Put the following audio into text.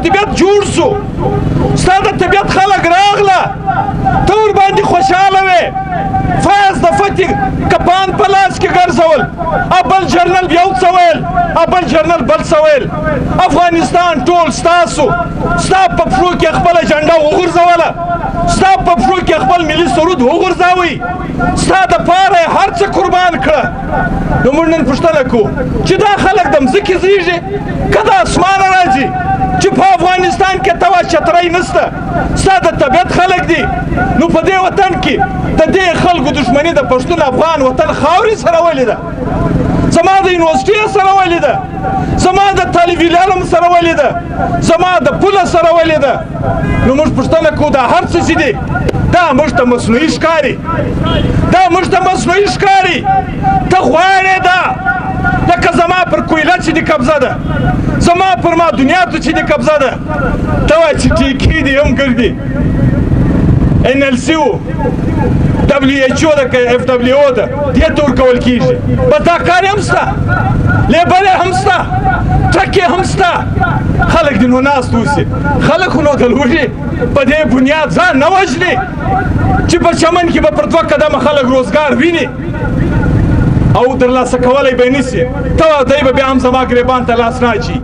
طبیعت جوړ سو ستا د طبیعت خلک راغله ته ورباندې خوشحاله وې فیض د فتح کپان په لاس کې ګرځول بل جرنل یو څه ویل بل جرنل بل څه ویل افغانستان ټول ستاسو ستا په پښو کې خپله جنډه وغورځوله ستا په پښو کې خپل ملي سرود وغورځوئ ستا دپاره یې هر څه قربان کړه نو موږ نن پوښتنه کوو چې دا خلک د مځکې زیږي که د اسمانه راځي چې په افغانستان کې ته وا چترۍ نشته ستا د طبیعت خلک دي نو په دې وطن کې د دې خلکو دښمني د پښتون افغان وطن خاورې سره ولې ده زما د یونیورسټۍ سره ولې ده زما د طالب علم سره ولې ده زما د پوله سره ولې ده نو موږ پوښتنه کوو دا هر څه چې دي دا موږ ته مصنوعي ښکاري دا موږ ته مصنوعي ښکاري ته غواړې ده لکه زما پر کویله چې دې قبضه ده زما پر ما دنیا ته چې دې قبضه ده ته وایې چې ټیکې دې هم ګرځي NLC WHO ده که FWO ده دې ته ورکول کېږي بس دا کار هم شته لیبر هم شته ټرک هم شته خلک دې نو ناست اوسي خلک خو نو د لوږې په دې بنیاد ځان نه وژني چې په چمن کې به پر 2 قدمه خلک روزګار ویني او ترلاسه کولی به یې نشي ته دی به بیا هم زما ګریبان ته لاس نه اچي